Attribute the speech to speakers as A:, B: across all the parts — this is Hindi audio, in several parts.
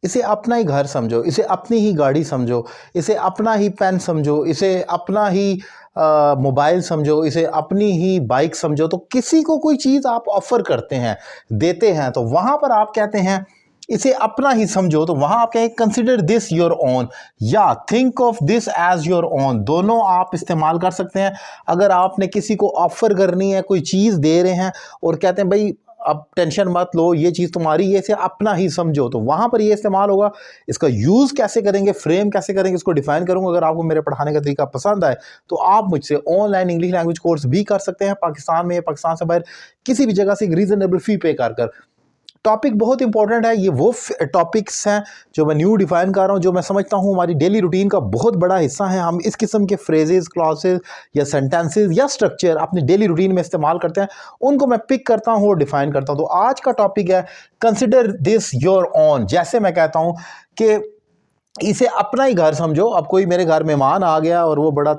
A: इसे अपना ही घर समझो, इसे अपनी ही गाड़ी समझो, इसे अपना ही पेन समझो, इसे अपना ही मोबाइल समझो, इसे अपनी ही बाइक समझो। तो किसी को कोई चीज़ आप ऑफर करते हैं, देते हैं, तो वहाँ पर आप कहते हैं इसे अपना ही समझो, तो वहाँ आप कहें कंसिडर दिस योर ओन या think of this as your own. दोनों आप इस्तेमाल कर सकते हैं। अगर आपने किसी को ऑफर करनी है, कोई चीज़ दे रहे हैं और कहते हैं भाई अब टेंशन मत लो, ये चीज़ तुम्हारी, ये इसे अपना ही समझो, तो वहाँ पर ये इस्तेमाल होगा। इसका यूज़ कैसे करेंगे, फ्रेम कैसे करेंगे, इसको डिफाइन करूँगा। अगर आपको मेरे पढ़ाने का तरीका पसंद आए तो आप मुझसे ऑनलाइन इंग्लिश लैंग्वेज कोर्स भी कर सकते हैं, पाकिस्तान में, पाकिस्तान से बाहर किसी भी जगह से एक रीजनेबल फी पे कर। टॉपिक बहुत इंपॉर्टेंट है। ये वो टॉपिक्स हैं जो मैं न्यू डिफाइन कर रहा हूँ, जो मैं समझता हूँ हमारी डेली रूटीन का बहुत बड़ा हिस्सा है। हम इस किस्म के फ्रेजेस, क्लॉसेस या सेंटेंसेस या स्ट्रक्चर अपनी डेली रूटीन में इस्तेमाल करते हैं, उनको मैं पिक करता हूँ और डिफाइन करता हूँ। तो आज का टॉपिक है कंसिडर दिस योर ओन। जैसे मैं कहता हूँ कि इसे अपना ही घर समझो। अब कोई मेरे घर मेहमान आ गया और वो बड़ा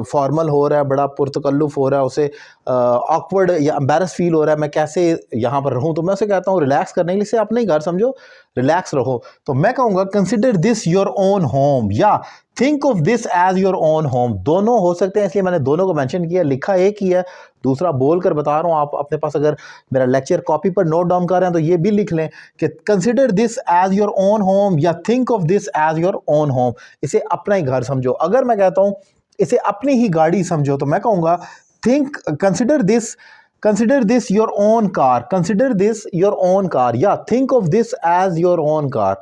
A: फॉर्मल हो रहा है, बड़ा पुरतकल्लुफ़ हो रहा है, उसे ऑकवर्ड या एम्बैरस फील हो रहा है, मैं कैसे यहाँ पर रहूँ, तो मैं उसे कहता हूँ रिलैक्स करने के लिए इसे अपना ही घर समझो, रिलैक्स रहो। तो मैं कहूँगा consider this your own home या think of this as your own home. दोनों हो सकते हैं, इसलिए मैंने दोनों को मेंशन किया। लिखा एक ही है, दूसरा बोल कर बता रहा हूँ। आप अपने पास अगर मेरा लेक्चर कॉपी पर नोट डाउन कर रहे हैं तो ये भी लिख लें कि consider this as your own home या think of this as your own home. इसे अपना ही घर समझो। अगर मैं कहता हूँ इसे अपनी ही गाड़ी समझो, तो मैं कहूँगा think consider this your own car, consider this your own car या think of this as your own car.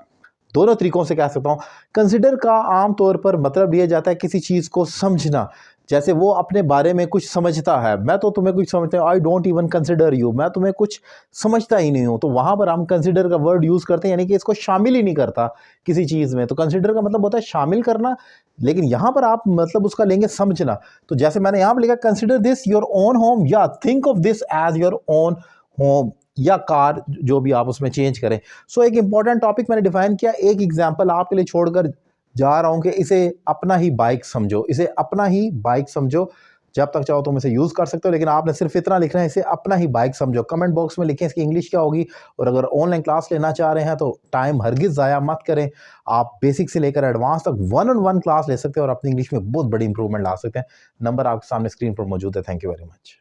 A: दोनों तरीकों से कह सकता हूँ। कंसिडर का आम तौर पर मतलब लिया जाता है किसी चीज़ को समझना, जैसे वो अपने बारे में कुछ समझता है। मैं तो तुम्हें कुछ समझता हूँ, I don't even consider you, मैं तुम्हें कुछ समझता ही नहीं हूँ। तो वहाँ पर हम कंसिडर का वर्ड यूज़ करते हैं, यानी कि इसको शामिल ही नहीं करता किसी चीज़ में। तो कंसिडर का मतलब होता है शामिल करना, लेकिन यहाँ पर आप मतलब उसका लेंगे समझना। तो जैसे मैंने यहाँ पर लिखा consider this your own home या think of this as your own home या कार, जो भी आप उसमें चेंज करें। सो एक इंपॉर्टेंट टॉपिक मैंने डिफाइन किया। एक एग्जांपल आपके लिए छोड़कर जा रहा हूं कि इसे अपना ही बाइक समझो, इसे अपना ही बाइक समझो। जब तक चाहो तुम इसे यूज़ कर सकते हो, लेकिन आपने सिर्फ इतना लिखना है, इसे अपना ही बाइक समझो। कमेंट बॉक्स में लिखें इसकी इंग्लिश क्या होगी। और अगर ऑनलाइन क्लास लेना चाह रहे हैं तो टाइम हरगिज़ ज़ाया मत करें। आप बेसिक से लेकर एडवांस तक 1-on-1 क्लास ले सकते हैं और अपनी इंग्लिश में बहुत बड़ी इंप्रूवमेंट ला सकते हैं। नंबर आपके सामने स्क्रीन पर मौजूद है। Thank you very much.